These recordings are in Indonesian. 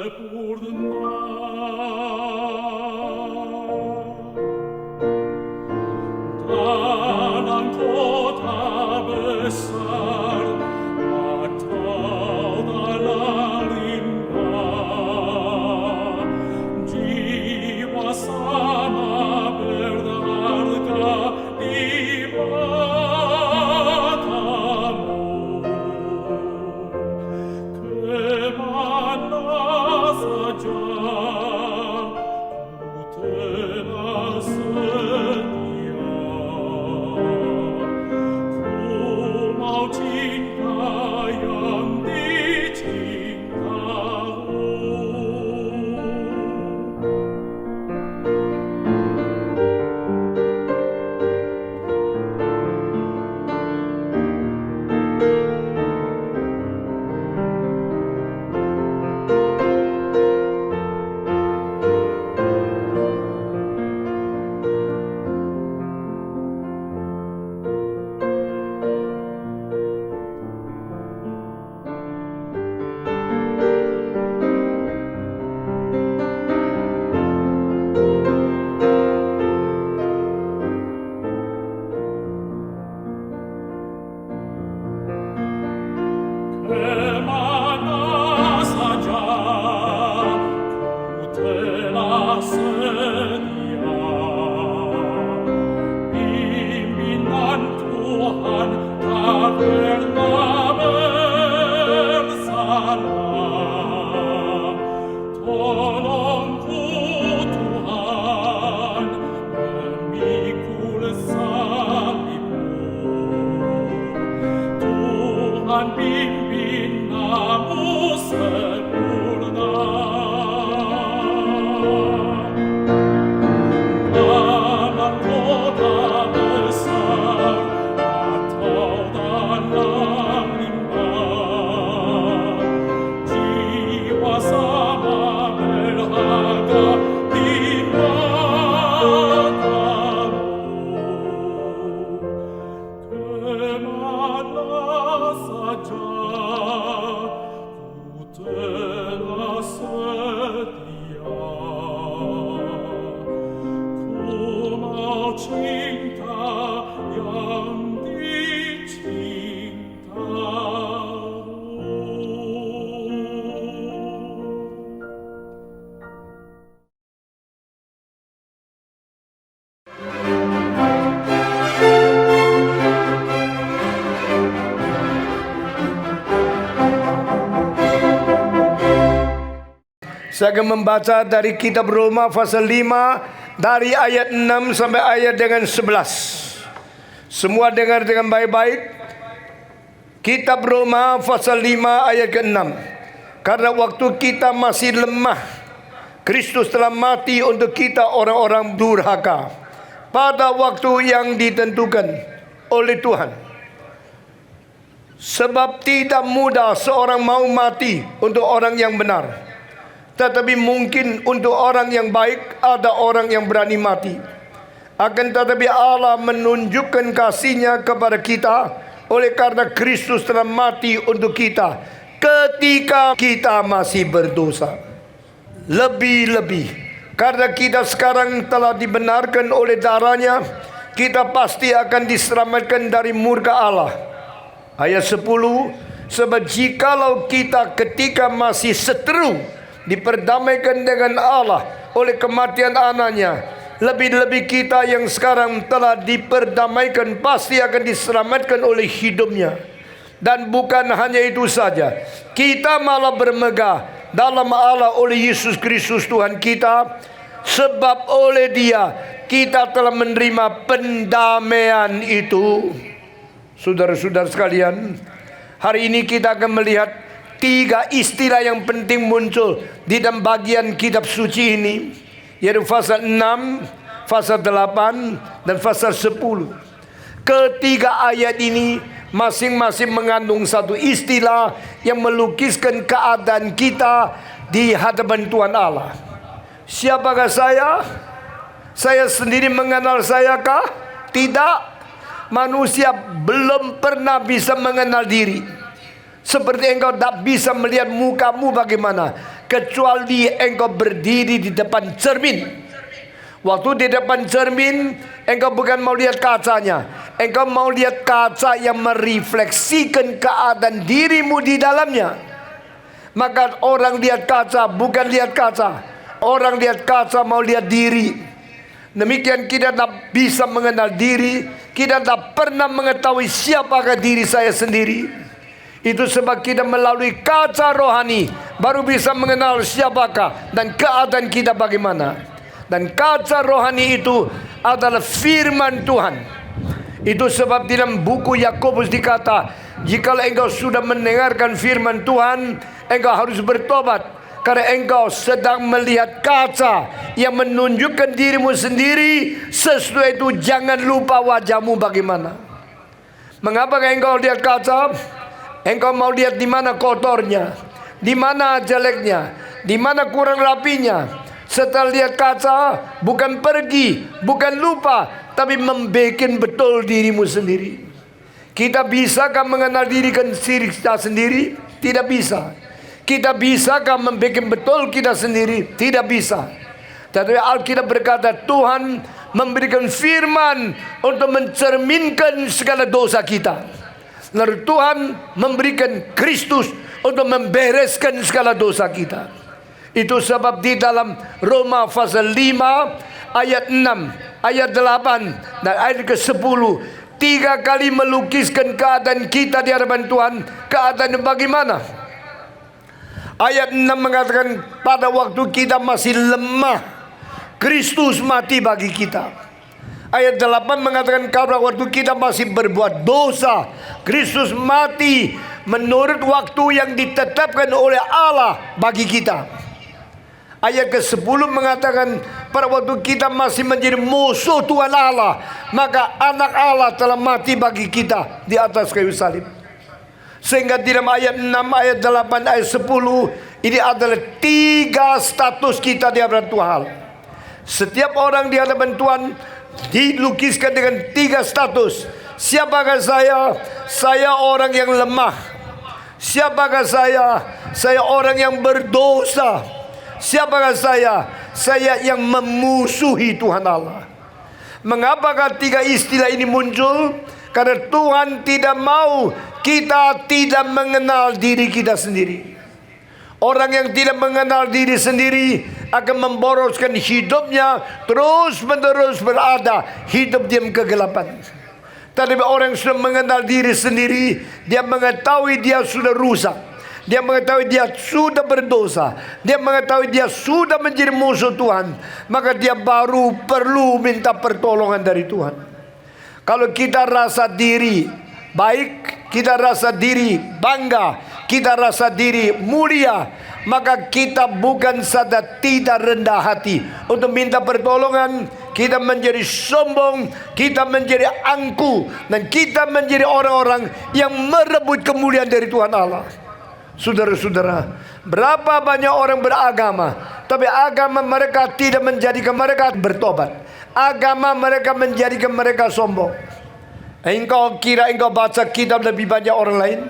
Dalam kota besar atau dalam limbah, jiwa sama berharga di matamu. Kemana saja ku telah setia, ku mau cinta yang dicintamu. Kemana saja ku telah setia, pimpinan Tuhan tak pernah bersalah. Tolongku Tuhan, memikul salibmu. Tuhan pimpin namu sempurna. Dalam kota besar atau dalam limbah, jiwa sama berharga di matamu. Kemana saja ku telah setia, ku mau cinta yang dicintamu. Saya akan membaca dari kitab Roma pasal 5 dari ayat 6 sampai ayat dengan 11. Semua dengar dengan baik-baik. Kitab Roma pasal 5 ayat ke-6. Karena waktu kita masih lemah, Kristus telah mati untuk kita orang-orang durhaka pada waktu yang ditentukan oleh Tuhan. Sebab tidak mudah seorang mau mati untuk orang yang benar, tetapi mungkin untuk orang yang baik ada orang yang berani mati. Akan tetapi Allah menunjukkan kasih-Nya kepada kita oleh karena Kristus telah mati untuk kita ketika kita masih berdosa. Lebih-lebih karena kita sekarang telah dibenarkan oleh darah-Nya, kita pasti akan diselamatkan dari murka Allah. Ayat 10, sebab jikalau kita ketika masih seteru diperdamaikan dengan Allah oleh kematian anaknya, lebih-lebih kita yang sekarang telah diperdamaikan pasti akan diselamatkan oleh hidupnya. Dan bukan hanya itu saja, kita malah bermegah dalam Allah oleh Yesus Kristus Tuhan kita, sebab oleh Dia kita telah menerima pendamaian itu. Saudara-saudara sekalian, hari ini kita akan melihat 3 istilah yang penting muncul di dalam bagian kitab suci ini, yaitu pasal 6, pasal 8, dan pasal 10. Ketiga ayat ini masing-masing mengandung satu istilah yang melukiskan keadaan kita di hadapan Tuhan Allah. Siapakah saya? Saya sendiri mengenal sayakah? Tidak. Manusia belum pernah bisa mengenal diri. Seperti engkau tak bisa melihat mukamu bagaimana, kecuali engkau berdiri di depan cermin. Waktu di depan cermin, engkau bukan mau lihat kacanya, engkau mau lihat kaca yang merefleksikan keadaan dirimu di dalamnya. Maka orang lihat kaca bukan lihat kaca, orang lihat kaca mau lihat diri. Demikian kita tak bisa mengenal diri, kita tak pernah mengetahui siapakah diri saya sendiri. Itu sebab kita melalui kaca rohani baru bisa mengenal siapakah dan keadaan kita bagaimana. Dan kaca rohani itu adalah firman Tuhan. Itu sebab dalam buku Yakobus dikata, jikalau engkau sudah mendengarkan firman Tuhan, engkau harus bertobat. Karena engkau sedang melihat kaca yang menunjukkan dirimu sendiri. Sesudah itu jangan lupa wajahmu bagaimana. Mengapa engkau lihat kaca? Engkau mau lihat di mana kotornya, di mana jeleknya, di mana kurang rapinya. Setelah lihat kaca, bukan pergi, bukan lupa, tapi membikin betul dirimu sendiri. Kita bisakah mengenal diri kita sendiri? Tidak bisa. Kita bisakah membikin betul kita sendiri? Tidak bisa. Tetapi Alkitab berkata Tuhan memberikan firman untuk mencerminkan segala dosa kita. Lalu Tuhan memberikan Kristus untuk membereskan segala dosa kita. Itu sebab di dalam Roma pasal 5 ayat 6, ayat 8 dan ayat ke-10, 3 kali melukiskan keadaan kita di hadapan Tuhan. Keadaan bagaimana? Ayat 6 mengatakan pada waktu kita masih lemah, Kristus mati bagi kita. Ayat 8 mengatakan pada waktu kita masih berbuat dosa, Kristus mati menurut waktu yang ditetapkan oleh Allah bagi kita. Ayat ke-10 mengatakan pada waktu kita masih menjadi musuh Tuhan Allah, maka anak Allah telah mati bagi kita di atas kayu salib. Sehingga di dalam ayat 6, ayat 8, ayat 10 ini adalah 3 status kita di hadapan Tuhan. Setiap orang di hadapan Tuhan dilukiskan dengan 3 status. Siapakah saya? Saya orang yang lemah. Siapakah saya? Saya orang yang berdosa. Siapakah saya? Saya yang memusuhi Tuhan Allah. Mengapakah 3 istilah ini muncul? Karena Tuhan tidak mau kita tidak mengenal diri kita sendiri. Orang yang tidak mengenal diri sendiri akan memboroskan hidupnya, terus menerus berada hidup dalam kegelapan. Tetapi orang yang sudah mengenal diri sendiri, dia mengetahui dia sudah rusak, dia mengetahui dia sudah berdosa, dia mengetahui dia sudah menjadi musuh Tuhan, maka dia baru perlu minta pertolongan dari Tuhan. Kalau kita rasa diri baik, kita rasa diri bangga, kita rasa diri mulia, maka kita bukan saja tidak rendah hati untuk minta pertolongan, kita menjadi sombong, kita menjadi angku, dan kita menjadi orang-orang yang merebut kemuliaan dari Tuhan Allah. Saudara-saudara, berapa banyak orang beragama, tapi agama mereka tidak menjadikan mereka bertobat. Agama mereka menjadikan mereka sombong. Engkau kira engkau baca kitab lebih banyak orang lain?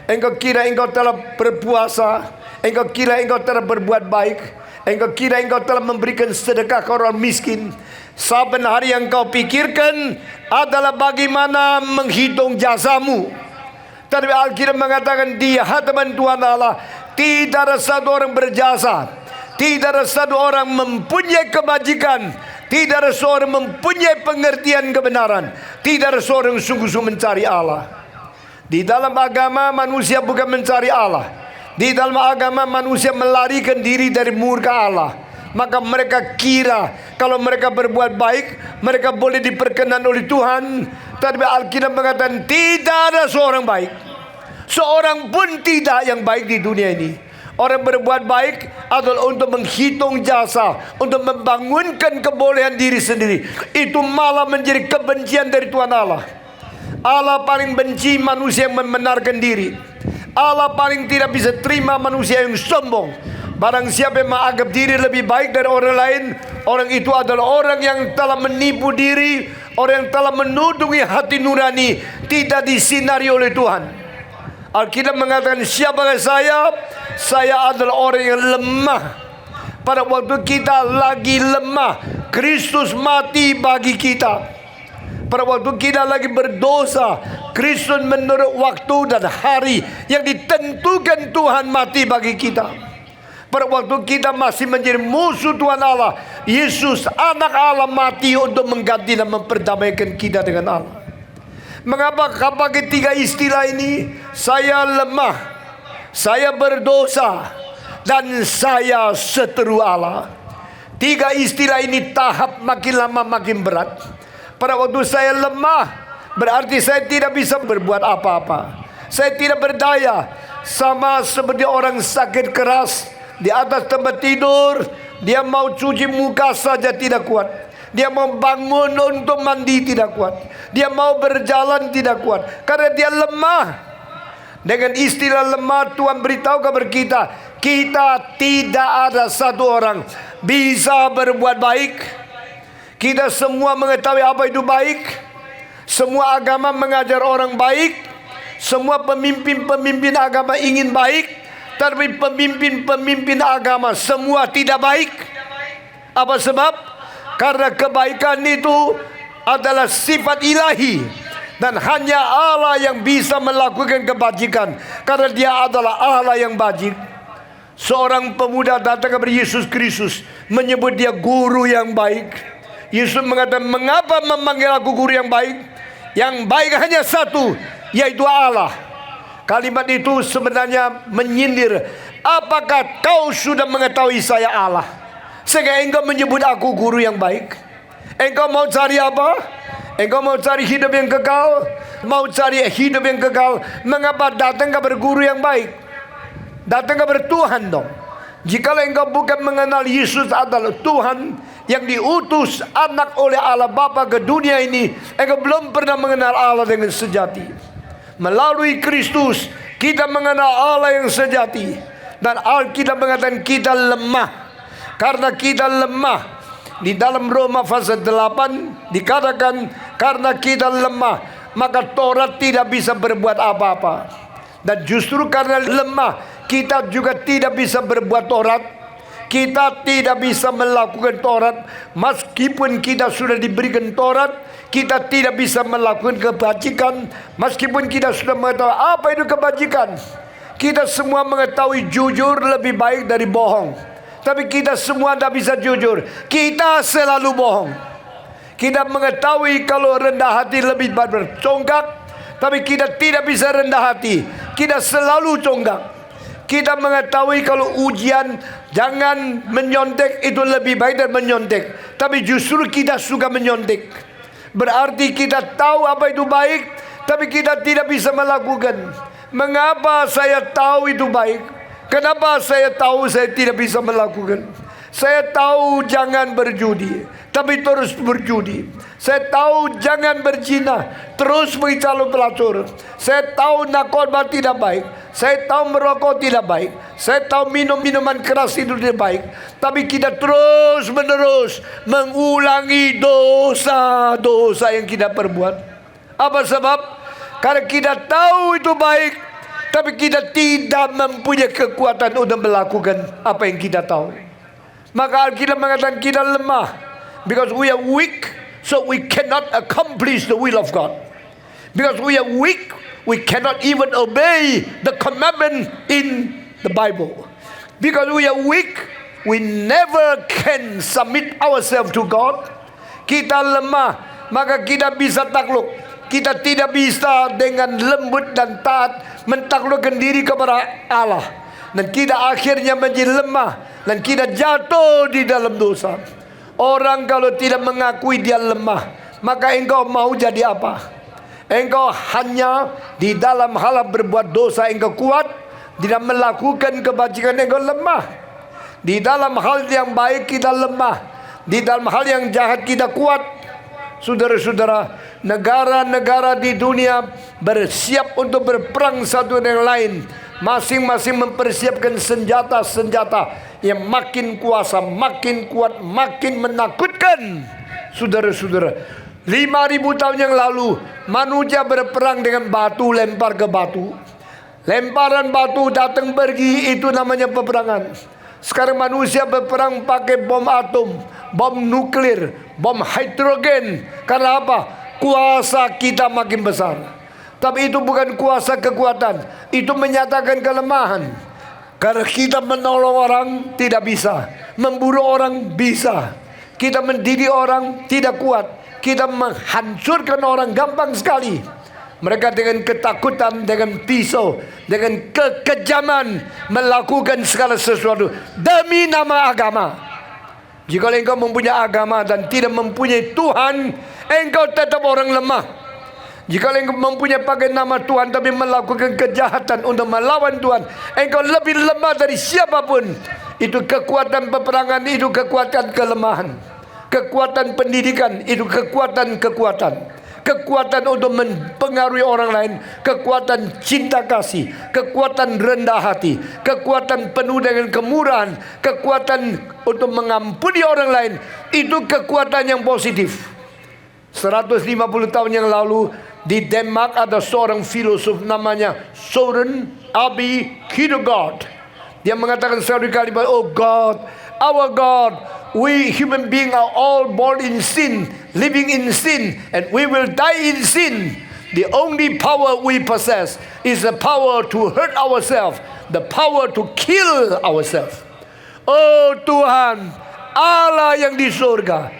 Engkau kira engkau telah berpuasa? Engkau kira engkau telah berbuat baik? Engkau kira engkau telah memberikan sedekah ke orang miskin? Saben hari yang kau pikirkan adalah bagaimana menghitung jasamu. Tapi Alkitab mengatakan di hadapan Tuhan Allah tidak ada satu orang berjasa, tidak ada satu orang mempunyai kebajikan, tidak ada seorang mempunyai pengertian kebenaran, tidak ada seorang sungguh-sungguh mencari Allah. Di dalam agama manusia bukan mencari Allah. Di dalam agama manusia melarikan diri dari murka Allah. Maka mereka kira kalau mereka berbuat baik, mereka boleh diperkenan oleh Tuhan. Tapi Alkitab mengatakan tidak ada seorang baik, seorang pun tidak yang baik di dunia ini. Orang berbuat baik adalah untuk menghitung jasa, untuk membangunkan kebolehan diri sendiri. Itu malah menjadi kebencian dari Tuhan Allah. Allah paling benci manusia yang membenarkan diri. Allah paling tidak bisa terima manusia yang sombong. Barang siapa yang menganggap diri lebih baik dari orang lain, orang itu adalah orang yang telah menipu diri, orang yang telah menudungi hati nurani, tidak disinari oleh Tuhan. Alkitab mengatakan, siapakah saya? Saya adalah orang yang lemah. Pada waktu kita lagi lemah, Kristus mati bagi kita. Pada waktu kita lagi berdosa, Kristus menurut waktu dan hari yang ditentukan Tuhan mati bagi kita. Pada waktu kita masih menjadi musuh Tuhan Allah, Yesus anak Allah mati untuk mengganti dan memperdamaikan kita dengan Allah. Mengapa pakai tiga istilah ini? Saya lemah, saya berdosa, dan saya seteru Allah. Tiga istilah ini tahap makin lama makin berat. Pada waktu saya lemah, berarti saya tidak bisa berbuat apa-apa. Saya tidak berdaya. Sama seperti orang sakit keras di atas tempat tidur, dia mau cuci muka saja tidak kuat. Dia mau bangun untuk mandi tidak kuat. Dia mau berjalan tidak kuat, karena dia lemah. Dengan istilah lemah, Tuhan beritahu kepada kita, kita tidak ada satu orang bisa berbuat baik. Kita semua mengetahui apa itu baik. Semua agama mengajar orang baik. Semua pemimpin-pemimpin agama ingin baik. Tapi pemimpin-pemimpin agama semua tidak baik. Apa sebab? Karena kebaikan itu adalah sifat ilahi, dan hanya Allah yang bisa melakukan kebajikan, karena dia adalah Allah yang bajik. Seorang pemuda datang kepada Yesus Kristus, menyebut dia guru yang baik. Yesus mengatakan, mengapa memanggil aku guru yang baik? Yang baik hanya satu, yaitu Allah. Kalimat itu sebenarnya menyindir, apakah kau sudah mengetahui saya Allah, sehingga engkau menyebut aku guru yang baik? Engkau mau cari apa? Engkau mau cari hidup yang kekal? Mau cari hidup yang kekal, mengapa datang kepada guru yang baik? Datang kepada Tuhan dong. Jikalau engkau bukan mengenal Yesus adalah Tuhan yang diutus anak oleh Allah Bapa ke dunia ini, engkau belum pernah mengenal Allah dengan sejati. Melalui Kristus kita mengenal Allah yang sejati. Dan Alkitab mengatakan kita lemah. Karena kita lemah, di dalam Roma pasal 8 dikatakan, karena kita lemah, maka Taurat tidak bisa berbuat apa-apa. Dan justru karena lemah, kita juga tidak bisa berbuat Taurat. Kita tidak bisa melakukan Taurat. Meskipun kita sudah diberikan Taurat, kita tidak bisa melakukan kebajikan. Meskipun kita sudah mengetahui apa itu kebajikan. Kita semua mengetahui jujur lebih baik dari bohong. Tapi kita semua tidak bisa jujur. Kita selalu bohong. Kita mengetahui kalau rendah hati lebih baik bercongkak, tapi kita tidak bisa rendah hati. Kita selalu congkak. Kita mengetahui kalau ujian jangan menyontek, itu lebih baik dari menyontek. Tapi justru kita suka menyontek. Berarti kita tahu apa itu baik, tapi kita tidak bisa melakukan. Mengapa saya tahu itu baik? Kenapa saya tahu saya tidak bisa melakukan? Saya tahu jangan berjudi, tapi terus berjudi. Saya tahu jangan berzina, terus menjadi calon pelacur. Saya tahu narkoba tidak baik. Saya tahu merokok tidak baik. Saya tahu minum minuman keras itu tidak baik. Tapi kita terus menerus mengulangi dosa-dosa yang kita perbuat. Apa sebab? Karena kita tahu itu baik, tapi kita tidak mempunyai kekuatan untuk melakukan apa yang kita tahu. Maka Alkitab mengatakan kita lemah, because we are weak, so we cannot accomplish the will of God. Because we are weak, we cannot even obey the commandment in the Bible. Because we are weak, we never can submit ourselves to God. Kita lemah, maka kita bisa takluk. Kita tidak bisa dengan lembut dan taat mentaklukkan diri kepada Allah. Dan kita akhirnya menjadi lemah, dan kita jatuh di dalam dosa. Orang kalau tidak mengakui dia lemah, maka engkau mau jadi apa? Engkau hanya di dalam hal berbuat dosa engkau kuat, tidak melakukan kebajikan engkau lemah. Di dalam hal yang baik kita lemah, di dalam hal yang jahat kita kuat. Saudara-saudara, negara-negara di dunia bersiap untuk berperang satu dengan lain. Masing-masing mempersiapkan senjata-senjata yang makin kuasa, makin kuat, makin menakutkan. Saudara-saudara, 5.000 tahun yang lalu manusia berperang dengan batu, lempar ke batu. Lemparan batu datang pergi, itu namanya peperangan. Sekarang manusia berperang pakai bom atom, bom nuklir, bom hidrogen. Karena apa? Kuasa kita makin besar. Tapi itu bukan kuasa kekuatan, itu menyatakan kelemahan. Karena kita menolong orang tidak bisa, memburu orang bisa, kita mendidik orang tidak kuat, kita menghancurkan orang gampang sekali. Mereka dengan ketakutan, dengan pisau, dengan kekejaman melakukan segala sesuatu demi nama agama. Jika engkau mempunyai agama dan tidak mempunyai Tuhan, engkau tetap orang lemah. Jika engkau mempunyai pakai nama Tuhan tapi melakukan kejahatan untuk melawan Tuhan, engkau lebih lemah dari siapapun. Itu kekuatan peperangan, itu kekuatan kelemahan. Kekuatan pendidikan, itu kekuatan-kekuatan. Kekuatan untuk mempengaruhi orang lain, kekuatan cinta kasih, kekuatan rendah hati, kekuatan penuh dengan kemurahan, kekuatan untuk mengampuni orang lain. Itu kekuatan yang positif. 150 tahun yang lalu di Denmark ada seorang filosof namanya Søren Abi Kierkegaard. Dia mengatakan satu kalimat, "Oh God, our God, we human beings are all born in sin, living in sin, and we will die in sin. The only power we possess is the power to hurt ourselves, the power to kill ourselves." Oh Tuhan, Allah yang di surga,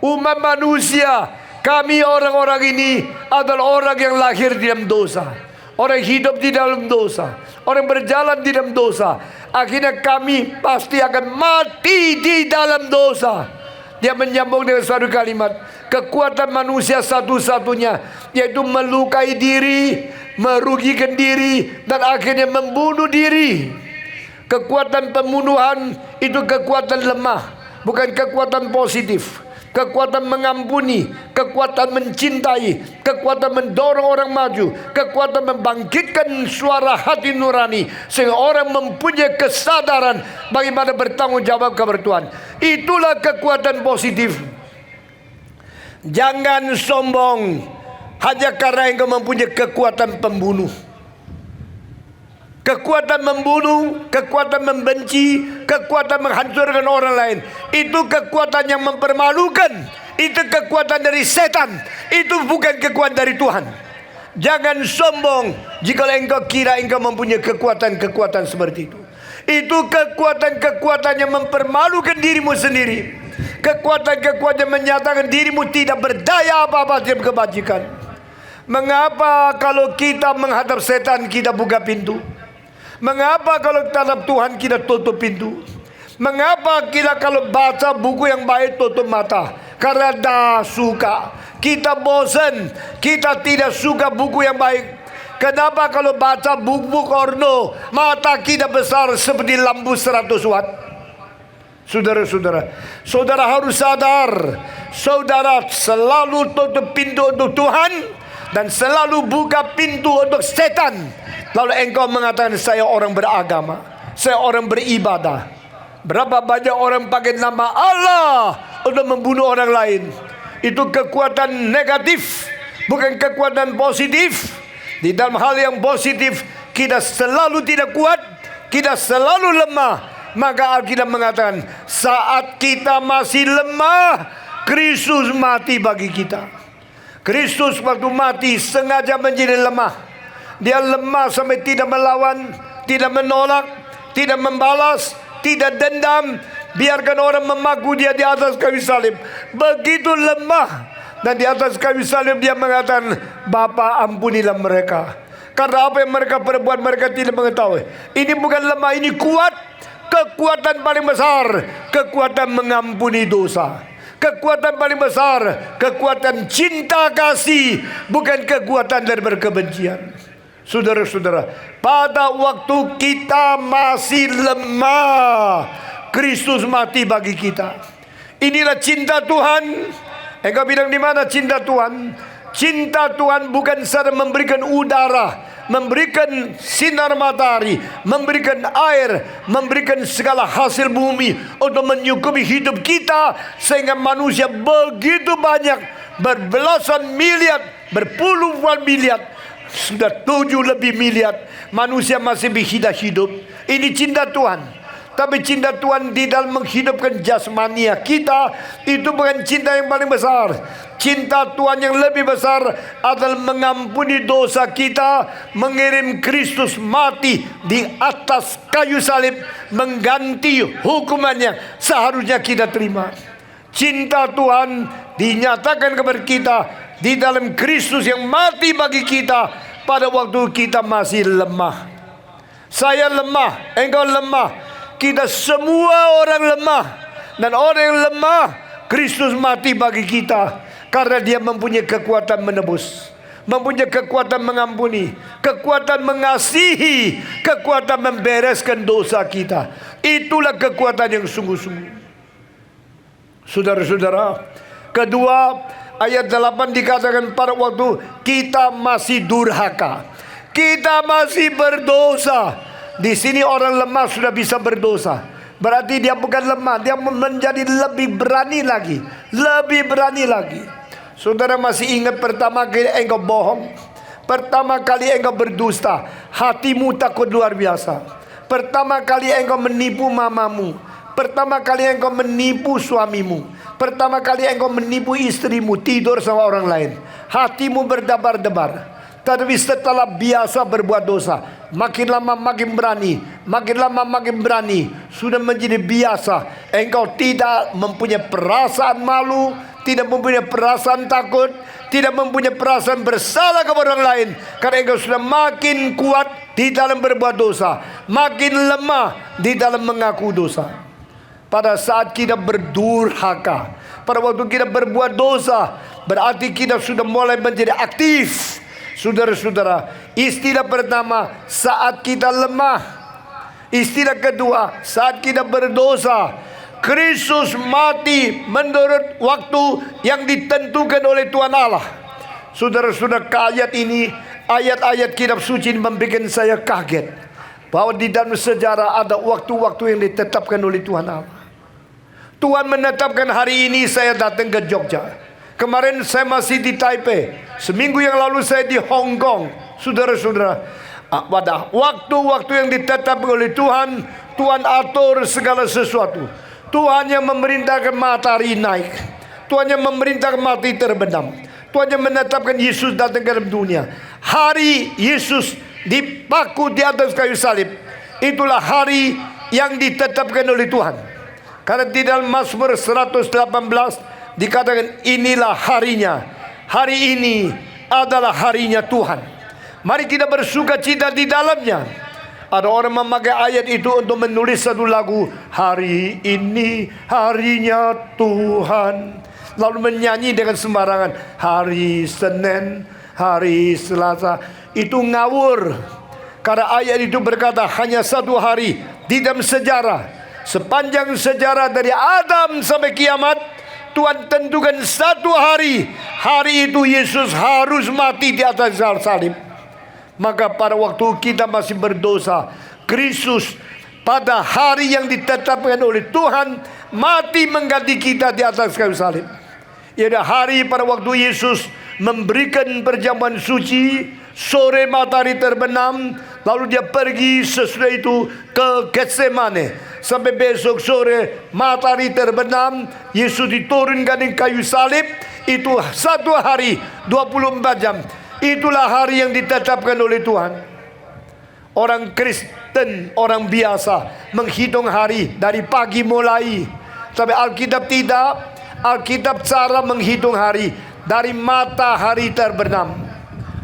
umat manusia, kami orang-orang ini adalah orang yang lahir di dalam dosa, orang hidup di dalam dosa, orang berjalan di dalam dosa. Akhirnya kami pasti akan mati di dalam dosa. Dia menyambung dengan suatu kalimat, kekuatan manusia satu-satunya yaitu melukai diri, merugikan diri, dan akhirnya membunuh diri. Kekuatan pembunuhan itu kekuatan lemah, bukan kekuatan positif. Kekuatan mengampuni, kekuatan mencintai, kekuatan mendorong orang maju, kekuatan membangkitkan suara hati nurani sehingga orang mempunyai kesadaran bagaimana bertanggung jawab kepada Tuhan. Itulah kekuatan positif. Jangan sombong hanya karena engkau mempunyai kekuatan pembunuh. Kekuatan membunuh, kekuatan membenci, kekuatan menghancurkan orang lain, itu kekuatan yang mempermalukan. Itu kekuatan dari setan. Itu bukan kekuatan dari Tuhan. Jangan sombong jika engkau kira engkau mempunyai kekuatan-kekuatan seperti itu. Itu kekuatan-kekuatan yang mempermalukan dirimu sendiri. Kekuatan-kekuatan yang menyatakan dirimu tidak berdaya apa-apa dalam kebajikan. Mengapa kalau kita menghadap setan kita buka pintu? Mengapa kalau terhadap Tuhan kita tutup pintu? Mengapa kita kalau baca buku yang baik tutup mata? Karena dah suka. Kita bosan. Kita tidak suka buku yang baik. Kenapa kalau baca buku porno mata kita besar seperti lampu 100 watt? Saudara-saudara, saudara harus sadar, saudara selalu tutup pintu untuk Tuhan dan selalu buka pintu untuk setan. Lalu engkau mengatakan saya orang beragama, saya orang beribadah. Berapa banyak orang pakai nama Allah untuk membunuh orang lain. Itu kekuatan negatif, bukan kekuatan positif. Di dalam hal yang positif kita selalu tidak kuat, kita selalu lemah. Maka Alkitab mengatakan saat kita masih lemah, Kristus mati bagi kita. Kristus waktu mati sengaja menjadi lemah. Dia lemah sampai tidak melawan, tidak menolak, tidak membalas, tidak dendam. Biarkan orang memaku dia di atas kayu salib. Begitu lemah. Dan di atas kayu salib dia mengatakan, Bapa ampunilah mereka. Karena apa yang mereka perbuat mereka tidak mengetahui. Ini bukan lemah, ini kuat. Kekuatan paling besar, kekuatan mengampuni dosa. Kekuatan paling besar, kekuatan cinta kasih, bukan kekuatan dari berkebencian. Saudara-saudara, pada waktu kita masih lemah, Kristus mati bagi kita. Inilah cinta Tuhan. Engkau bilang di mana cinta Tuhan? Cinta Tuhan bukan saja memberikan udara, memberikan sinar matahari, memberikan air, memberikan segala hasil bumi untuk menyukupi hidup kita sehingga manusia begitu banyak, berbelasan miliar, berpuluhan miliar. sudah 7 lebih miliar manusia masih hidup. Ini cinta Tuhan. Tapi cinta Tuhan di dalam menghidupkan jasmania kita, itu bukan cinta yang paling besar. Cinta Tuhan yang lebih besar adalah mengampuni dosa kita, mengirim Kristus mati di atas kayu salib, mengganti hukuman yang seharusnya kita terima. Cinta Tuhan dinyatakan kepada kita di dalam Kristus yang mati bagi kita pada waktu kita masih lemah. Saya lemah, engkau lemah. Kita semua orang lemah. Dan orang yang lemah, Kristus mati bagi kita. Karena dia mempunyai kekuatan menebus, mempunyai kekuatan mengampuni, kekuatan mengasihi, kekuatan membereskan dosa kita. Itulah kekuatan yang sungguh-sungguh. Saudara-saudara, kedua, ayat 8 dikatakan pada waktu kita masih durhaka, kita masih berdosa. Di sini orang lemah sudah bisa berdosa. Berarti dia bukan lemah, dia menjadi lebih berani lagi. Lebih berani lagi. Saudara masih ingat pertama kali engkau bohong? Pertama kali engkau berdusta, hatimu takut luar biasa. Pertama kali engkau menipu mamamu. Pertama kali engkau menipu suamimu. Pertama kali engkau menipu istrimu, tidur sama orang lain. Hatimu berdebar-debar. Tapi setelah biasa berbuat dosa, makin lama makin berani, makin lama makin berani. Sudah menjadi biasa. Engkau tidak mempunyai perasaan malu, tidak mempunyai perasaan takut, tidak mempunyai perasaan bersalah kepada orang lain. Karena engkau sudah makin kuat di dalam berbuat dosa, makin lemah di dalam mengaku dosa. Pada saat kita berdurhaka, pada waktu kita berbuat dosa, berarti kita sudah mulai menjadi aktif. Saudara-saudara, istilah pertama saat kita lemah. Istilah kedua saat kita berdosa. Kristus mati menurut waktu yang ditentukan oleh Tuhan Allah. Saudara-saudara, ayat ini, ayat-ayat kitab suci ini membuat saya kaget. Bahwa di dalam sejarah ada waktu-waktu yang ditetapkan oleh Tuhan Allah. Tuhan menetapkan hari ini saya datang ke Jogja. Kemarin saya masih di Taipei. Seminggu yang lalu saya di Hong Kong. Saudara-saudara, pada waktu-waktu yang ditetapkan oleh Tuhan, Tuhan atur segala sesuatu. Tuhan yang memerintahkan matahari naik, Tuhan yang memerintahkan mati terbenam, Tuhan yang menetapkan Yesus datang ke dalam dunia. Hari Yesus dipaku di atas kayu salib, itulah hari yang ditetapkan oleh Tuhan. Karena di dalam Mazmur 118 dikatakan inilah harinya. Hari ini adalah harinya Tuhan. Mari kita bersuka cita di dalamnya. Ada orang memakai ayat itu untuk menulis satu lagu. Hari ini harinya Tuhan. Lalu menyanyi dengan sembarangan. Hari Senin, hari Selasa. Itu ngawur. Karena ayat itu berkata hanya satu hari di dalam sejarah. Sepanjang sejarah dari Adam sampai kiamat, Tuhan tentukan satu hari. Hari itu Yesus harus mati di atas salib. Maka pada waktu kita masih berdosa, Kristus pada hari yang ditetapkan oleh Tuhan mati mengganti kita di atas kayu salib. Yaitu hari pada waktu Yesus memberikan perjamuan suci, sore matahari terbenam, lalu dia pergi sesudah itu ke Getsemane. Sampai besok sore matahari terbenam, Yesus diturunkan di kayu salib. Itu satu hari 24 jam. Itulah hari yang ditetapkan oleh Tuhan. Orang Kristen, orang biasa menghitung hari dari pagi mulai. Tapi Alkitab tidak. Alkitab cara menghitung hari dari matahari terbenam.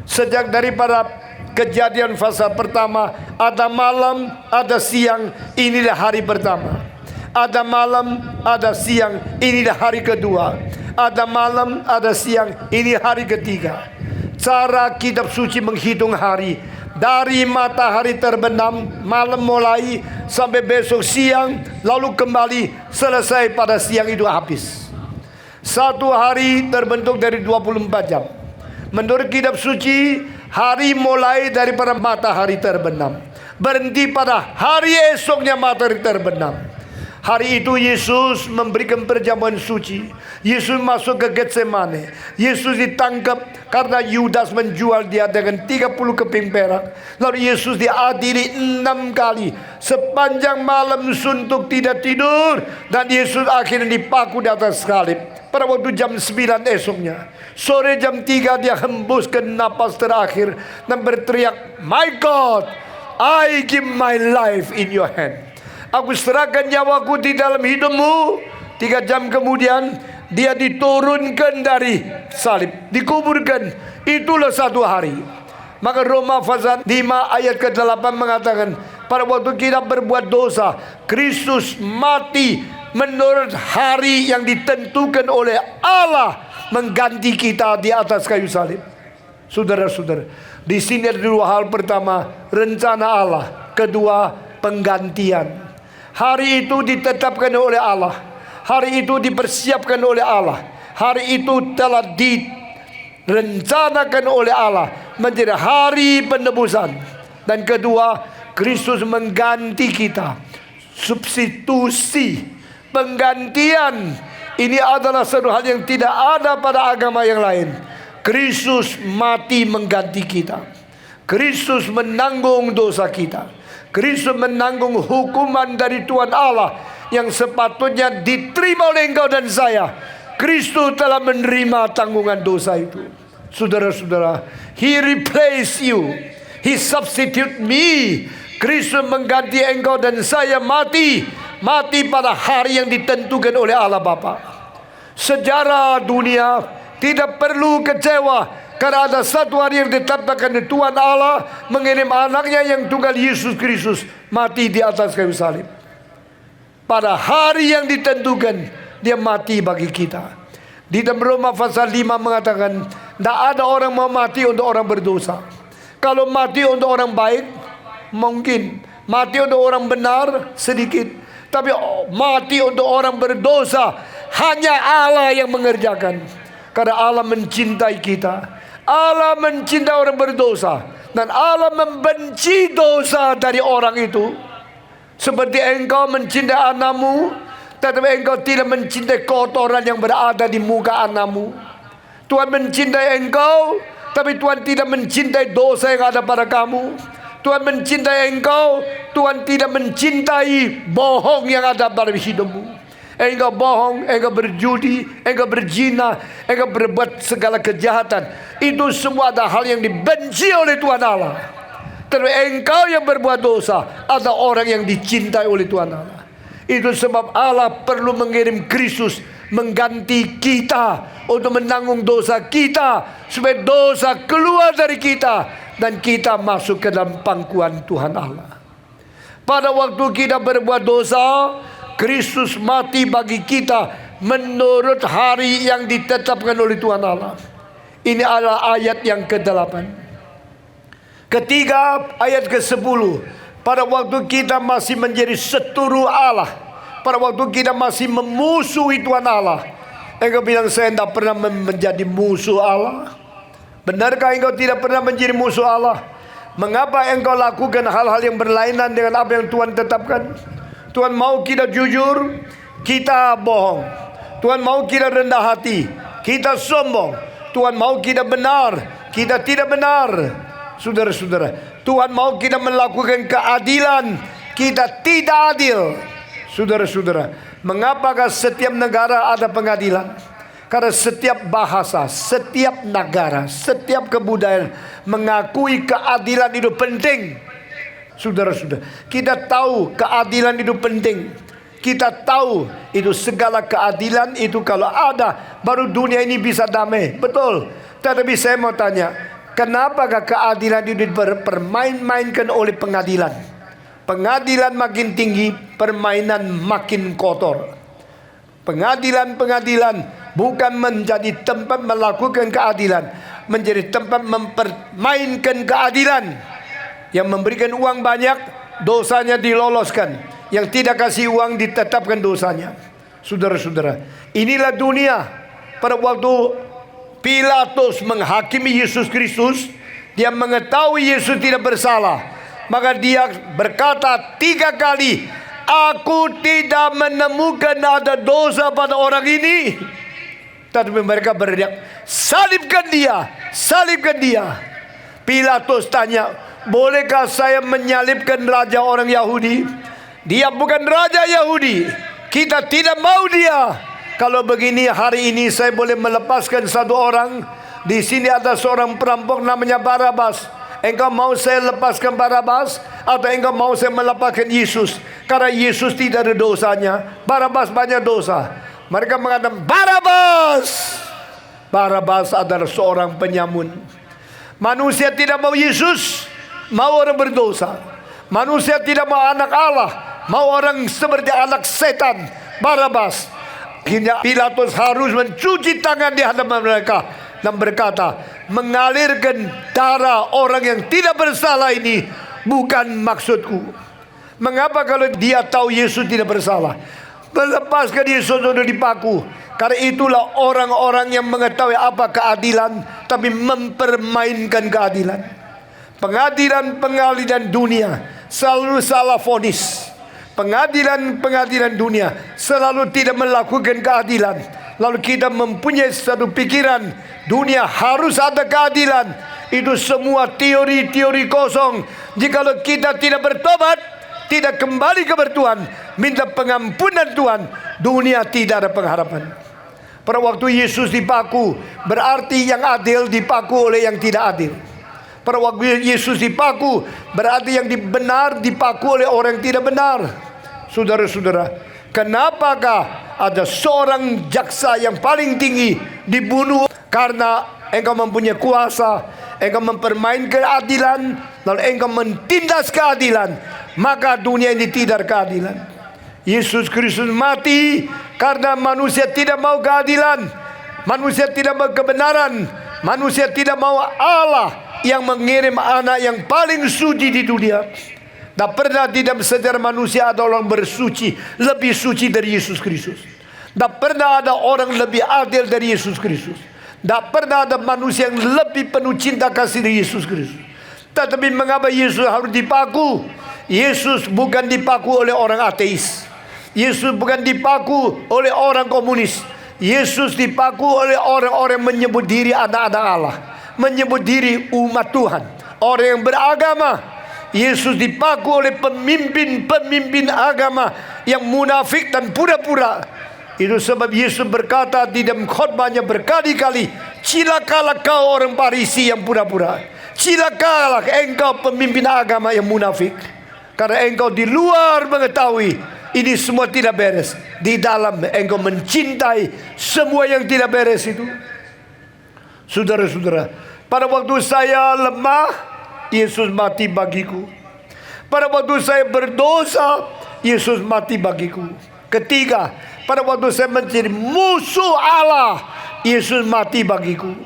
Sejak daripada kejadian fase pertama, ada malam, ada siang, inilah hari pertama. Ada malam, ada siang, inilah hari kedua. Ada malam, ada siang, ini hari ketiga. Cara kitab suci menghitung hari dari matahari terbenam, malam mulai sampai besok siang, lalu kembali selesai pada siang itu habis. Satu hari terbentuk dari 24 jam. Menurut kitab suci, hari mulai daripada matahari terbenam, berhenti pada hari esoknya matahari terbenam. Hari itu Yesus memberikan perjamuan suci. Yesus masuk ke Getsemane. Yesus ditangkap karena Yudas menjual dia dengan 30 keping perak. Lalu Yesus diadili 6 kali. Sepanjang malam suntuk tidak tidur. Dan Yesus akhirnya dipaku di atas salib. Pada waktu jam 9 esoknya. Sore jam 3 dia hembuskan napas terakhir. Dan berteriak, "My God, I give my life in your hand." Aku serahkan nyawaku di dalam hidupmu. 3 jam kemudian dia diturunkan dari salib, dikuburkan. Itulah 1 hari. Maka Roma pasal 5 ayat ke-8 mengatakan, pada waktu kita berbuat dosa, Kristus mati menurut hari yang ditentukan oleh Allah, mengganti kita di atas kayu salib. Saudara-saudara, di sini ada 2 hal. Pertama, rencana Allah. Kedua, penggantian. Hari itu ditetapkan oleh Allah. Hari itu dipersiapkan oleh Allah. Hari itu telah direncanakan oleh Allah menjadi hari penebusan. Dan kedua, Kristus mengganti kita. Substitusi, penggantian. Ini adalah satu hal yang tidak ada pada agama yang lain. Kristus mati mengganti kita. Kristus menanggung dosa kita. Kristus menanggung hukuman dari Tuhan Allah yang sepatutnya diterima oleh engkau dan saya. Kristus telah menerima tanggungan dosa itu. Saudara-saudara, He replaced you. He substitute me. Kristus mengganti engkau dan saya mati. Mati pada hari yang ditentukan oleh Allah Bapa. Sejarah dunia tidak perlu kecewa, karena ada satu hari yang ditetapkan Tuhan Allah mengirim anaknya yang tunggal, Yesus Kristus, mati di atas kayu salib. Pada hari yang ditentukan, dia mati bagi kita. Di dalam Roma pasal 5 mengatakan, tidak ada orang mau mati untuk orang berdosa. Kalau mati untuk orang baik, mungkin. Mati untuk orang benar, sedikit. Tapi mati untuk orang berdosa, hanya Allah yang mengerjakan. Karena Allah mencintai kita. Allah mencintai orang berdosa, dan Allah membenci dosa dari orang itu. Seperti engkau mencintai anakmu, tetapi engkau tidak mencintai kotoran yang berada di muka anakmu. Tuhan mencintai engkau, tapi Tuhan tidak mencintai dosa yang ada pada kamu. Tuhan mencintai engkau, Tuhan tidak mencintai bohong yang ada pada hidupmu. Engkau bohong, engkau berjudi, engkau berzina, engkau berbuat segala kejahatan. Itu semua adalah hal yang dibenci oleh Tuhan Allah. Tapi engkau yang berbuat dosa, ada orang yang dicintai oleh Tuhan Allah. Itu sebab Allah perlu mengirim Kristus mengganti kita, untuk menanggung dosa kita, supaya dosa keluar dari kita dan kita masuk ke dalam pangkuan Tuhan Allah. Pada waktu kita berbuat dosa, Kristus mati bagi kita menurut hari yang ditetapkan oleh Tuhan Allah. Ini adalah ayat yang ke-8. Ketiga, ayat ke-10. Pada waktu kita masih menjadi seturu Allah, pada waktu kita masih memusuhi Tuhan Allah, engkau bilang, saya tidak pernah menjadi musuh Allah. Benarkah engkau tidak pernah menjadi musuh Allah? Mengapa engkau lakukan hal-hal yang berlainan dengan apa yang Tuhan tetapkan? Tuhan mau kita jujur, kita bohong. Tuhan mau kita rendah hati, kita sombong. Tuhan mau kita benar, kita tidak benar. Saudara-saudara, Tuhan mau kita melakukan keadilan, kita tidak adil. Saudara-saudara, mengapakah setiap negara ada pengadilan? Karena setiap bahasa, setiap negara, setiap kebudayaan mengakui keadilan itu penting. Saudara-saudara, kita tahu keadilan itu penting. Kita tahu itu segala keadilan itu kalau ada, baru dunia ini bisa damai. Betul. Tetapi saya mau tanya, kenapakah keadilan itu dipermain-mainkan oleh pengadilan? Pengadilan makin tinggi, permainan makin kotor. Pengadilan-pengadilan bukan menjadi tempat melakukan keadilan, menjadi tempat mempermainkan keadilan. Yang memberikan uang banyak, dosanya diloloskan. Yang tidak kasih uang, ditetapkan dosanya. Saudara-saudara, inilah dunia. Pada waktu Pilatus menghakimi Yesus Kristus, dia mengetahui Yesus tidak bersalah, maka dia berkata 3 kali, aku tidak menemukan ada dosa pada orang ini. Tetapi mereka berteriak, salibkan dia, salibkan dia. Pilatus tanya, bolehkah saya menyalibkan raja orang Yahudi? Dia bukan raja Yahudi. Kita tidak mau dia. Kalau begini, hari ini saya boleh melepaskan satu orang. Di sini ada seorang perampok namanya Barabas. Engkau mau saya lepaskan Barabas, atau engkau mau saya melepaskan Yesus? Karena Yesus tidak ada dosanya, Barabas banyak dosa. Mereka mengatakan Barabas. Barabas adalah seorang penyamun. Manusia tidak mau Yesus, mau orang berdosa. Manusia tidak mau anak Allah, mau orang seperti anak setan, Barabas. Pilatus harus mencuci tangan di hadapan mereka dan berkata, mengalirkan darah orang yang tidak bersalah ini bukan maksudku. Mengapa kalau dia tahu Yesus tidak bersalah? Melepaskan Yesus untuk dipaku. Karena itulah orang-orang yang mengetahui apa keadilan, tapi mempermainkan keadilan. Pengadilan dunia selalu salah vonis. Pengadilan dunia selalu tidak melakukan keadilan. Lalu kita mempunyai satu pikiran, dunia harus ada keadilan. Itu semua teori-teori kosong. Jikalau kita tidak bertobat, tidak kembali kepada Tuhan, minta pengampunan Tuhan, dunia tidak ada pengharapan. Pada waktu Yesus dipaku, berarti yang adil dipaku oleh yang tidak adil. Pada waktu Yesus dipaku, berarti yang benar dipaku oleh orang yang tidak benar. Saudara-saudara, kenapakah ada seorang jaksa yang paling tinggi dibunuh? Karena engkau mempunyai kuasa, engkau mempermainkan keadilan, lalu engkau menindas keadilan, maka dunia ini tidak keadilan. Yesus Kristus mati karena manusia tidak mau keadilan, manusia tidak mau kebenaran, manusia tidak mau Allah yang mengirim anak yang paling suci di dunia. Tak pernah di dalam sejarah manusia ada orang bersuci lebih suci dari Yesus Kristus. Tak pernah ada orang lebih adil dari Yesus Kristus. Tak pernah ada manusia yang lebih penuh cinta kasih dari Yesus Kristus. Tetapi mengapa Yesus harus dipaku? Yesus bukan dipaku oleh orang ateis. Yesus bukan dipaku oleh orang komunis. Yesus dipaku oleh orang-orang yang menyebut diri anak-anak Allah, menyebut diri umat Tuhan, orang yang beragama. Yesus dipaku oleh pemimpin-pemimpin agama yang munafik dan pura-pura. Itu sebab Yesus berkata di dalam khotbahnya berkali-kali, cilakalah kau orang Farisi yang pura-pura, cilakalah engkau pemimpin agama yang munafik. Karena engkau di luar mengetahui ini semua tidak beres, di dalam engkau mencintai semua yang tidak beres itu. Saudara-saudara, pada waktu saya lemah, Yesus mati bagiku. Pada waktu saya berdosa, Yesus mati bagiku. Ketiga, pada waktu saya menjadi musuh Allah, Yesus mati bagiku.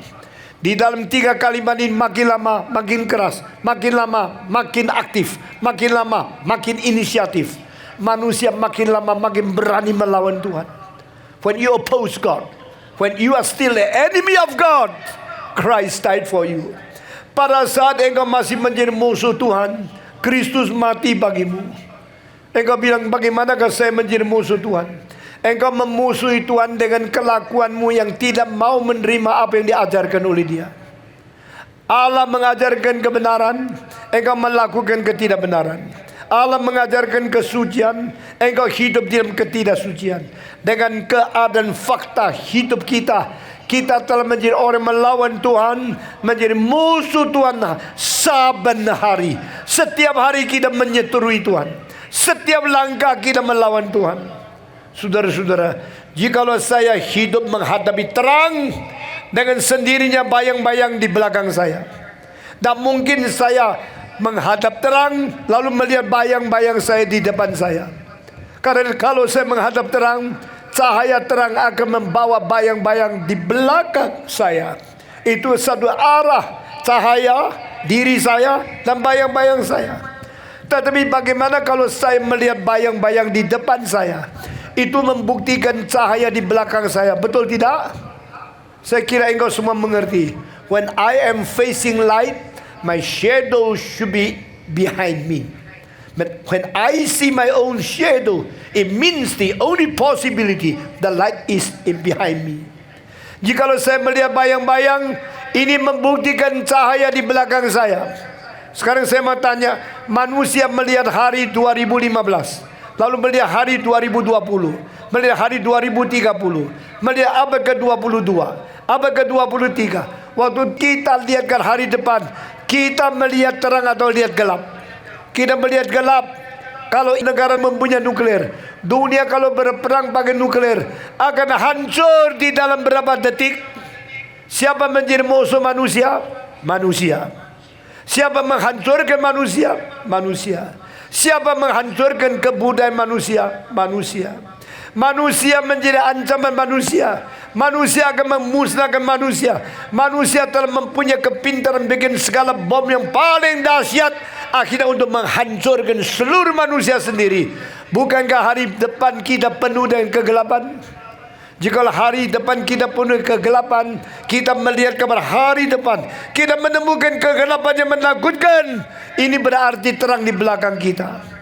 Di dalam 3 kalimat ini makin lama makin keras, makin lama makin aktif, makin lama makin inisiatif. Manusia makin lama makin berani melawan Tuhan. When you oppose God, when you are still the enemy of God, Christ died for you. Pada saat engkau masih menjadi musuh Tuhan, Kristus mati bagimu. Engkau bilang, bagaimanakah saya menjadi musuh Tuhan? Engkau memusuhi Tuhan dengan kelakuanmu yang tidak mau menerima apa yang diajarkan oleh Dia. Allah mengajarkan kebenaran, engkau melakukan ketidakbenaran. Allah mengajarkan kesucian, engkau hidup dalam ketidaksucian. Dengan keadaan fakta hidup kita, kita telah menjadi orang melawan Tuhan, menjadi musuh Tuhan saban hari. Setiap hari kita menyeturui Tuhan, setiap langkah kita melawan Tuhan. Saudara-saudara, jikalau saya hidup menghadapi terang, dengan sendirinya bayang-bayang di belakang saya. Tak mungkin saya menghadap terang lalu melihat bayang-bayang saya di depan saya. Karena kalau saya menghadap terang, cahaya terang akan membawa bayang-bayang di belakang saya. Itu satu arah cahaya diri saya dan bayang-bayang saya. Tetapi bagaimana kalau saya melihat bayang-bayang di depan saya? Itu membuktikan cahaya di belakang saya. Betul tidak? Saya kira engkau semua mengerti. When I am facing light, my shadow should be behind me. But when I see my own shadow, it means the only possibility, the light is behind me. Jikalau saya melihat bayang-bayang, ini membuktikan cahaya di belakang saya. Sekarang saya mau tanya, manusia melihat hari 2015, lalu melihat hari 2020, melihat hari 2030, melihat abad ke-22, abad ke-23. Waktu kita lihatkan hari depan, kita melihat terang atau lihat gelap? Kita melihat gelap. Kalau negara mempunyai nuklir, dunia kalau berperang pakai nuklir akan hancur di dalam berapa detik. Siapa menjadi musuh manusia? Manusia. Siapa menghancurkan manusia? Manusia. Siapa menghancurkan kebudayaan manusia? Manusia. Manusia menjadi ancaman manusia. Manusia akan memusnahkan manusia. Manusia telah mempunyai kepintaran bikin segala bom yang paling dahsyat, akhirnya untuk menghancurkan seluruh manusia sendiri. Bukankah hari depan kita penuh dengan kegelapan? Jika hari depan kita penuh kegelapan, kita melihat kepada hari depan, kita menemukan kegelapan yang menakutkan, ini berarti terang di belakang kita.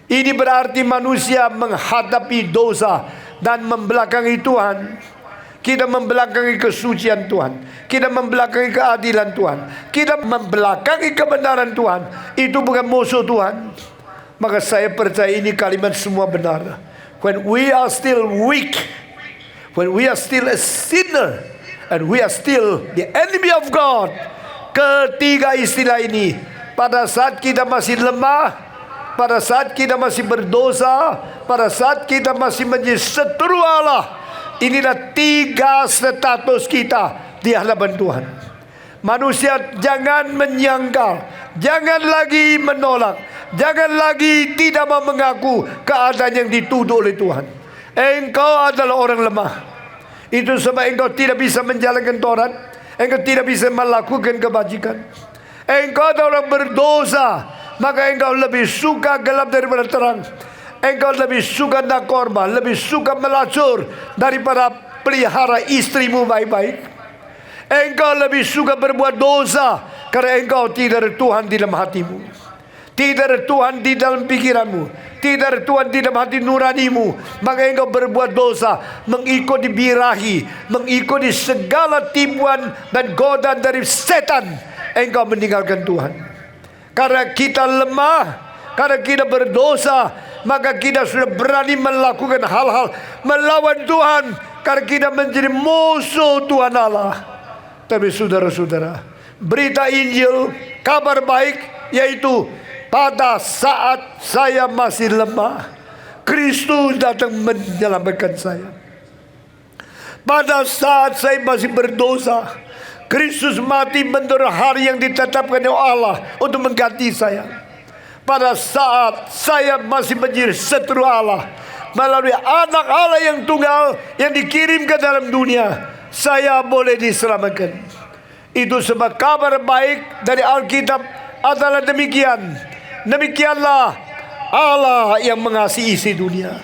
Ini berarti manusia menghadapi dosa dan membelakangi Tuhan. Kita membelakangi kesucian Tuhan. Kita membelakangi keadilan Tuhan. Kita membelakangi kebenaran Tuhan. Itu bukan musuh Tuhan. Maka saya percaya ini kalimat semua benar. When we are still weak, when we are still a sinner, and we are still the enemy of God. Ketiga istilah ini, pada saat kita masih lemah, pada saat kita masih berdosa, pada saat kita masih menjadi seteru Allah, inilah tiga status kita di hadapan Tuhan. Manusia jangan menyangkal, jangan lagi menolak, jangan lagi tidak mau mengaku keadaan yang dituduh oleh Tuhan. Engkau adalah orang lemah. Itu sebab engkau tidak bisa menjalankan Taurat, engkau tidak bisa melakukan kebajikan. Engkau adalah orang berdosa, maka engkau lebih suka gelap daripada terang. Engkau lebih suka nak korban, lebih suka melacur daripada pelihara istrimu baik-baik. Engkau lebih suka berbuat dosa karena engkau tidak ada Tuhan di dalam hatimu, tidak ada Tuhan di dalam pikiranmu, tidak ada Tuhan di dalam hati nuranimu. Maka engkau berbuat dosa, mengikuti birahi, mengikuti segala tipuan dan godaan dari setan. Engkau meninggalkan Tuhan. Karena kita lemah, karena kita berdosa, maka kita sudah berani melakukan hal-hal melawan Tuhan, karena kita menjadi musuh Tuhan Allah. Tapi saudara-saudara, berita Injil, kabar baik, yaitu pada saat saya masih lemah, Kristus datang menyelamatkan saya. Pada saat saya masih berdosa, Kristus mati menurut hari yang ditetapkan oleh Allah untuk mengganti saya. Pada saat saya masih menjadi seteru Allah, melalui anak Allah yang tunggal yang dikirim ke dalam dunia, saya boleh diselamatkan. Itu sebab kabar baik dari Alkitab adalah demikian. Demikianlah Allah yang mengasihi isi dunia.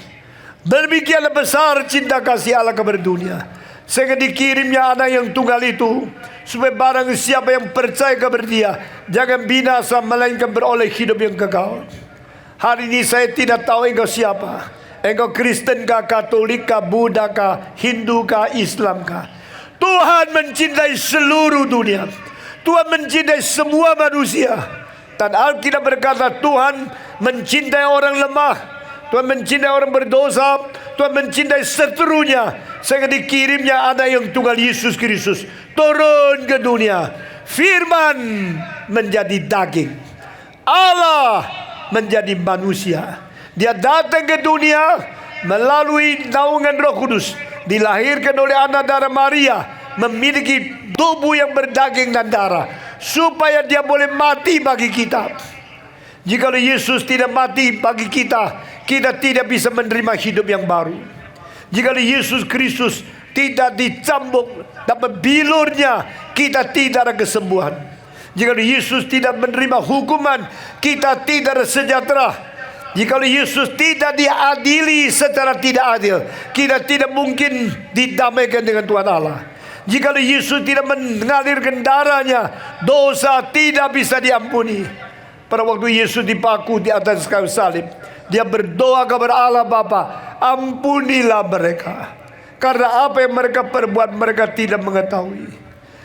Demikianlah besar cinta kasih Allah kepada dunia, sehingga dikirimnya anak yang tunggal itu, supaya barang siapa yang percaya kepada dia jangan binasa, melainkan beroleh hidup yang kekal. Hari ini saya tidak tahu engkau siapa. Engkau Kristen kah, Katolik kah, Buddha kah, Hindu kah, Islam kah? Tuhan mencintai seluruh dunia. Tuhan mencintai semua manusia. Dan Alkitab berkata Tuhan mencintai orang lemah, Tuhan mencintai orang berdosa, Tuhan mencintai seterunya, sehingga dikirimnya anak yang tunggal Yesus Kristus turun ke dunia. Firman menjadi daging, Allah menjadi manusia. Dia datang ke dunia melalui naungan Roh Kudus, dilahirkan oleh anak darah Maria, memiliki tubuh yang berdaging dan darah, supaya dia boleh mati bagi kita. Jika Yesus tidak mati bagi kita, kita tidak bisa menerima hidup yang baru. Jika Yesus Kristus tidak dicambuk, dapat bilurnya, kita tidak ada kesembuhan. Jika Yesus tidak menerima hukuman, kita tidak ada sejahtera. Jika Yesus tidak diadili secara tidak adil, kita tidak mungkin didamaikan dengan Tuhan Allah. Jika Yesus tidak mengalirkan darahnya, dosa tidak bisa diampuni. Pada waktu Yesus dipaku di atas kayu salib, dia berdoa kepada Allah Bapa, ampunilah mereka, karena apa yang mereka perbuat mereka tidak mengetahui.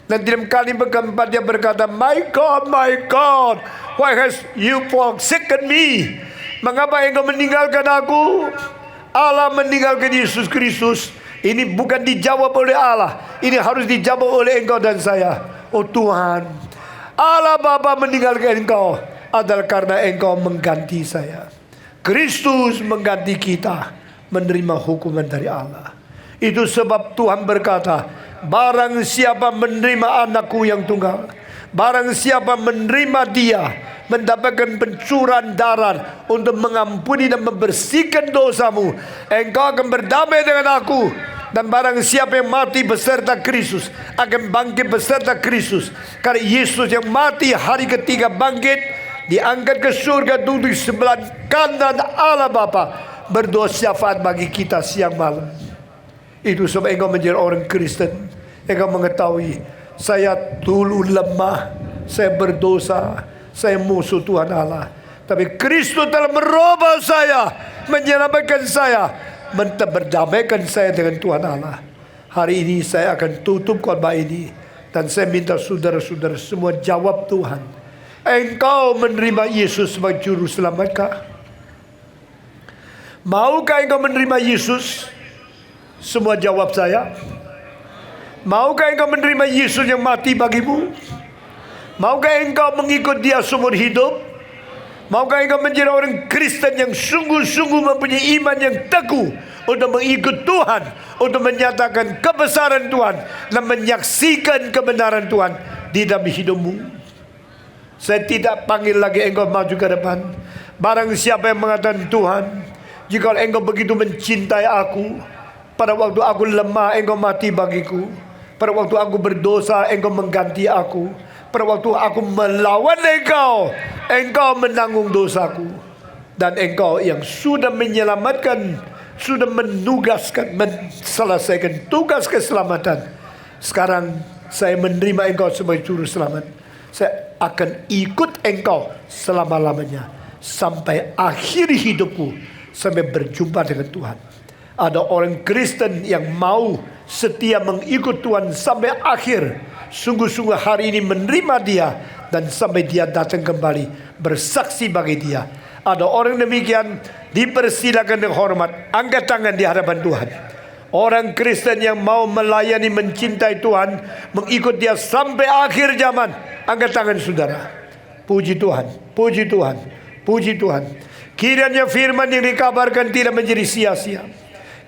Dan dalam kalimat keempat dia berkata, my God, why has you forsaken me? Mengapa engkau meninggalkan aku? Allah meninggalkan Yesus Kristus. Ini bukan dijawab oleh Allah, ini harus dijawab oleh engkau dan saya. Oh Tuhan, Allah Bapa meninggalkan engkau adalah karena engkau mengganti saya. Kristus mengganti kita menerima hukuman dari Allah. Itu sebab Tuhan berkata, barang siapa menerima anakku yang tunggal, barang siapa menerima dia, mendapatkan pencurahan darah untuk mengampuni dan membersihkan dosamu, engkau akan berdamai dengan aku. Dan barang siapa yang mati beserta Kristus akan bangkit beserta Kristus. Karena Yesus yang mati hari ketiga bangkit, diangkat ke surga, duduk sebelah kanan Allah Bapa, berdoa syafaat bagi kita siang malam. Itu sebab engkau menjadi orang Kristen, engkau mengetahui, saya dulu lemah, saya berdosa, saya musuh Tuhan Allah, tapi Kristus telah merubah saya, menyelamatkan saya, berdamaikan saya dengan Tuhan Allah. Hari ini saya akan tutup khotbah ini, dan saya minta saudara-saudara semua jawab Tuhan, engkau menerima Yesus sebagai juru selamatkah? Maukah engkau menerima Yesus? Semua jawab saya. Maukah engkau menerima Yesus yang mati bagimu? Maukah engkau mengikut dia seumur hidup? Maukah engkau menjadi orang Kristen yang sungguh-sungguh mempunyai iman yang teguh untuk mengikut Tuhan, untuk menyatakan kebesaran Tuhan dan menyaksikan kebenaran Tuhan di dalam hidupmu? Saya tidak panggil lagi engkau maju ke depan. Barang siapa yang mengatakan, Tuhan, jika engkau begitu mencintai aku, pada waktu aku lemah engkau mati bagiku, pada waktu aku berdosa engkau mengganti aku, pada waktu aku melawan engkau, engkau menanggung dosaku, dan engkau yang sudah menyelamatkan, sudah menugaskan, menselesaikan tugas keselamatan. Sekarang saya menerima engkau sebagai juru selamat. Saya akan ikut engkau selama-lamanya sampai akhir hidupku, sampai berjumpa dengan Tuhan. Ada orang Kristen yang mau setia mengikut Tuhan sampai akhir, sungguh-sungguh hari ini menerima dia, dan sampai dia datang kembali bersaksi bagi dia. Ada orang demikian, dipersilakan dengan hormat, angkat tangan di hadapan Tuhan. Orang Kristen yang mau melayani, mencintai Tuhan, mengikut dia sampai akhir zaman, angkat tangan saudara. Puji Tuhan, puji Tuhan, puji Tuhan. Kiranya firman yang dikabarkan tidak menjadi sia-sia.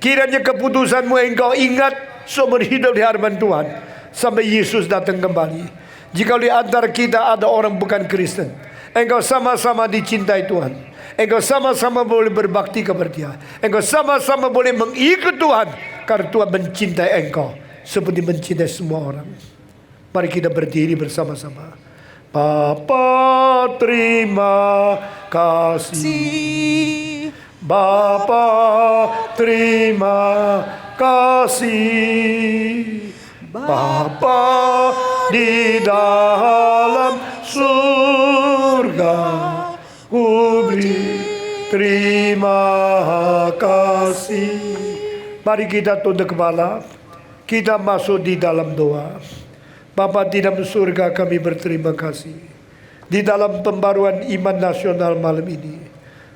Kiranya keputusanmu engkau ingat seumur hidup di hadapan Tuhan sampai Yesus datang kembali. Jika di antara kita ada orang bukan Kristen, engkau sama-sama dicintai Tuhan, engkau sama-sama boleh berbakti kepada Dia, engkau sama-sama boleh mengikut Tuhan, karena Tuhan mencintai engkau seperti mencintai semua orang. Mari kita berdiri bersama-sama. Bapa terima kasih, Bapa terima kasih, Bapa di dalam surga, ku beri terima kasih. Mari kita tunduk kepala, kita masuk di dalam doa. Bapa di dalam surga, kami berterima kasih di dalam pembaruan iman nasional malam ini.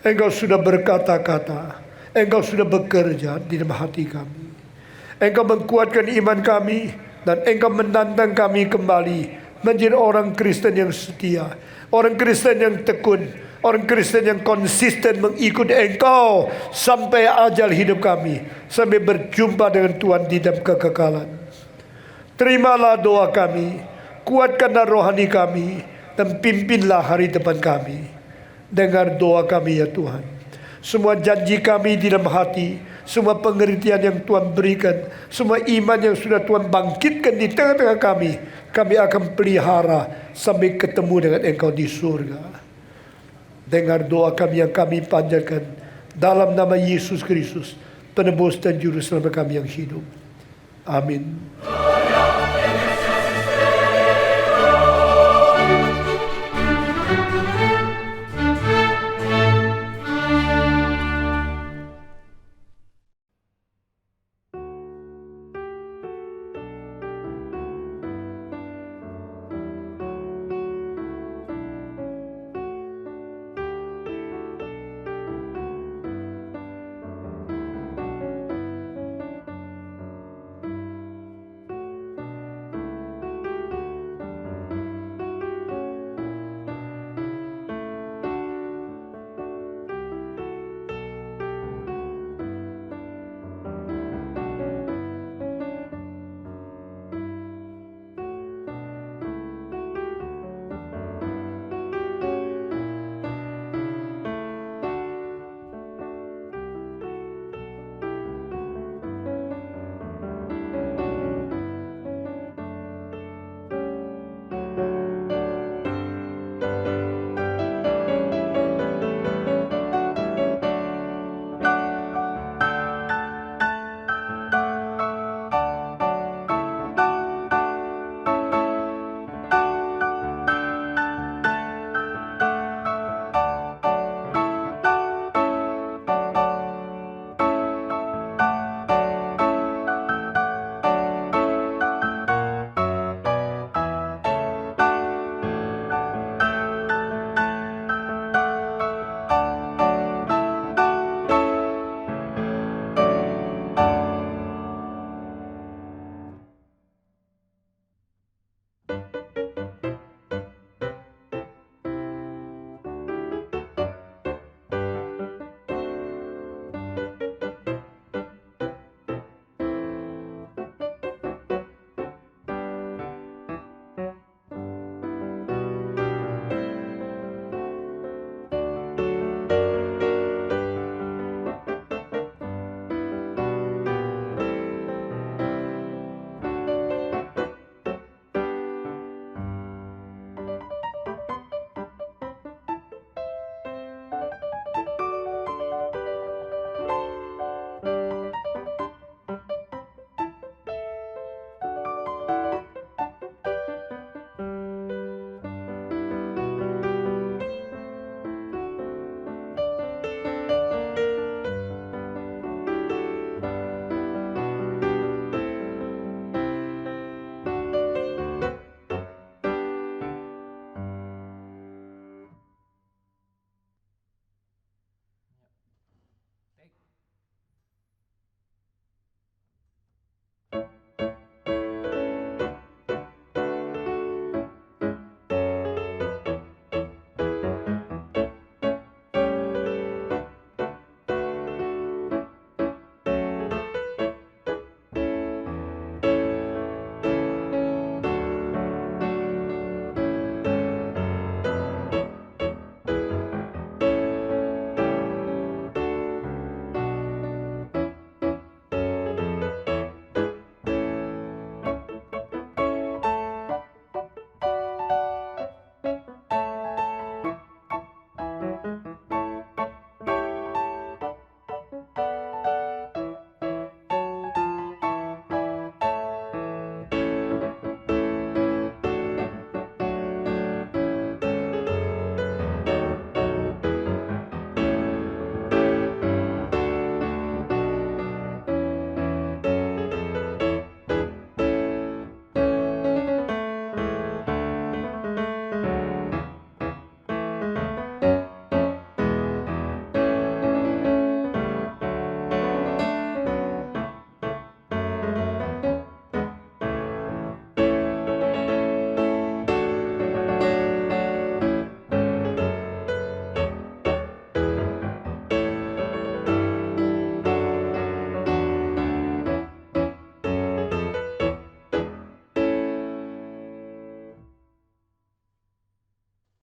Engkau sudah berkata-kata, engkau sudah bekerja di dalam hati kami. Engkau menguatkan iman kami, dan engkau menantang kami kembali menjadi orang Kristen yang setia, orang Kristen yang tekun, orang Kristen yang konsisten mengikut engkau sampai ajal hidup kami, sampai berjumpa dengan Tuhan di dalam kekekalan. Terimalah doa kami, kuatkanlah rohani kami, dan pimpinlah hari depan kami. Dengar doa kami ya Tuhan. Semua janji kami di dalam hati, semua pengertian yang Tuhan berikan, semua iman yang sudah Tuhan bangkitkan di tengah-tengah kami, kami akan pelihara sampai ketemu dengan Engkau di surga. Dengar doa kami yang kami panjatkan dalam nama Yesus Kristus, penebus dan juru selamat kami yang hidup. Amin.